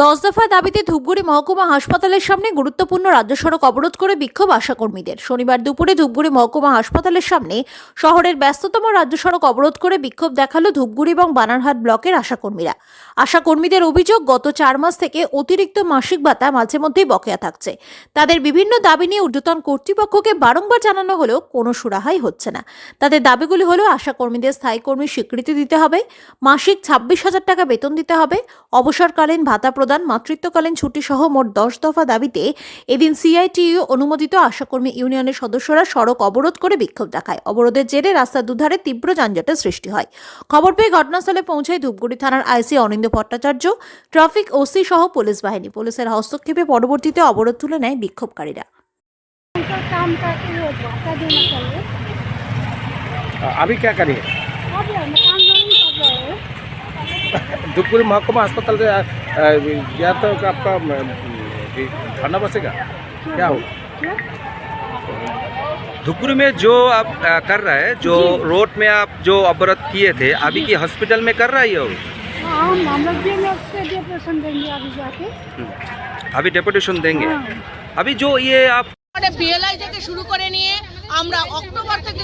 10 দফা দাবিতে ধূপগুড়ি মহকুমা হাসপাতালের সামনে গুরুত্বপূর্ণ রাজ্য সড়ক অবরোধ করে বিক্ষোভ আশাকর্মীদের। শনিবার দুপুরে ধূপগুড়ি মহকুমা হাসপাতালের সামনে শহরের ব্যস্ততম রাজ্য সড়ক অবরোধ করে বিক্ষোভ দেখালো ধূপগুড়ি এবং বানারহাট ব্লকের আশাকর্মীরা। আশাকর্মীদের অভিযোগ, গত 4 মাস থেকে অতিরিক্ত মাসিক ভাতা মাঝে মধ্যেই বকেয়া থাকছে। তাদের বিভিন্ন দাবি নিয়ে ঊর্ধ্বতন কর্তৃপক্ষকে বারংবার জানানো হলেও কোনো সুরাহাই হচ্ছে না। তাদের দাবিগুলি হলো, আশাকর্মীদের স্থায়ী কর্মীর স্বীকৃতি দিতে হবে, মাসিক 26,000 টাকা বেতন দিতে হবে, অবসরকালীন ভাতা প্রদান, মাতৃত্বকালীন ছুটি সহ মোট 10 দফা দাবিতে এদিন সিআইটিইউ অনুমোদিত আশাকর্মী ইউনিয়নের সদস্যরা সড়ক অবরোধ করে বিক্ষোভ দেখায়। অবরোধের জেরে রাস্তার দুধারে তীব্র যানজটের সৃষ্টি হয়। খবর পেয়ে ঘটনাস্থলে পৌঁছায় ধূপগুড়ি থানার আইসি অনিন্দ্য ভট্টাচার্য, ট্রাফিক ওসি সহ পুলিশ বাহিনী। পুলিশের হস্তক্ষেপে পরবর্তীতে অবরোধ তুলে নেয় বিক্ষোভকারীরা। अभी क्या करिए? धूपगुड़ी महकुमा अस्पताल से या तो आपका धरना बसेगा, क्या हो? धूपगुड़ी में जो आप कर रहा है, जो रोड में आप जो अवरोध किए थे, अभी की हॉस्पिटल में कर रहा है ये? हम लोग भी डेपुटेशन देंगे अभी जाके। अभी डेपुटेशन देंगे। अभी जो ये आप বিএলআই থেকে শুরু করে নিয়ে আমরা অক্টোবর থেকে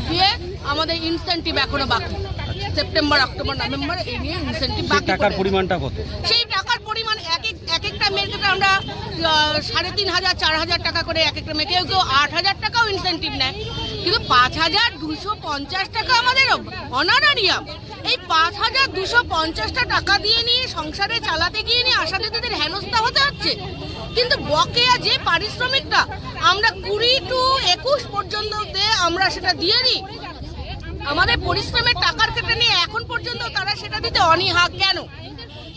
দিয়ে আমাদের ইনসেন্টিভ এখনো বাকি। সেপ্টেম্বর, অক্টোবর, নভেম্বর এই নিয়ে ইনসেন্টিভ বাকি। টাকার পরিমাণটা কত? সেই টাকার পরিমাণ এক একটা মেয়েকে আমরা 3,500 4,000 টাকা করে এক একটা মেয়ে, কেউ 8,000 টাকাও ইনসেন্টিভ নেয়, কিন্তু 5,250 টাকা আমাদের অনারারিয়াম। এই 5,250 টাকা দিয়ে নিয়ে সংসারে চালাতে গিয়ে নিয়ে আশাদের হেনস্থা হতে হচ্ছে। কিন্তু বকেয়া যে পারিশ্রমিকটা আমরা 20 to 21 পর্যন্ত আমরা সেটা দিয়ে নিই, আমাদের পরিশ্রমের টাকার ক্ষেত্রে নিয়ে এখন পর্যন্ত তারা সেটা দিতে অনীহা কেন?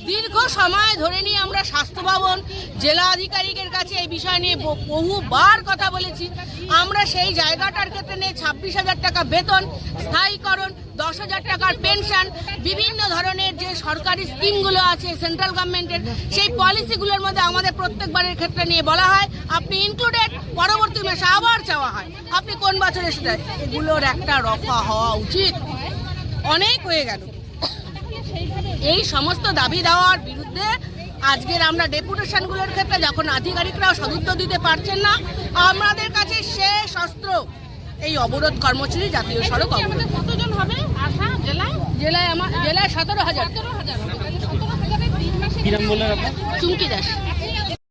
দীর্ঘ সময় ধরে নিয়ে আমরা স্বাস্থ্য ভবন, জেলা আধিকারিকের কাছে এই বিষয় নিয়ে বহুবার কথা বলেছি। আমরা সেই জায়গাটার ক্ষেত্রে নিয়ে 26,000 টাকা বেতন, স্থায়ীকরণ, 10,000 টাকার পেনশন, বিভিন্ন ধরনের যে সরকারি স্কিমগুলো আছে সেন্ট্রাল গভর্নমেন্টের, সেই পলিসিগুলোর মধ্যে আমাদের প্রত্যেকবারের ক্ষেত্রে নিয়ে বলা হয় আপনি ইনক্লুডেড, পরবর্তী মাসে আবার চাওয়া হয় আপনি কোন বছরে সেটা। এগুলোর একটা রফা হওয়া উচিত। অনেক হয়ে গেল। এই সমস্ত দাবি দেওয়ার বিরুদ্ধে আজকের আমরা ডেপুটেশনগুলোর ক্ষেত্রে যখন আধিকারিকরাও সদুত্তর দিতে পারছেন না, আমাদের কাছে শেষ অস্ত্র এই অবরোধ কর্মসূচি, জাতীয় সড়ক অবরোধ। কতজন হবে আশা জেলায়? জেলায় 17,000। কি নাম বললেন আপনার? চুমকি দাস।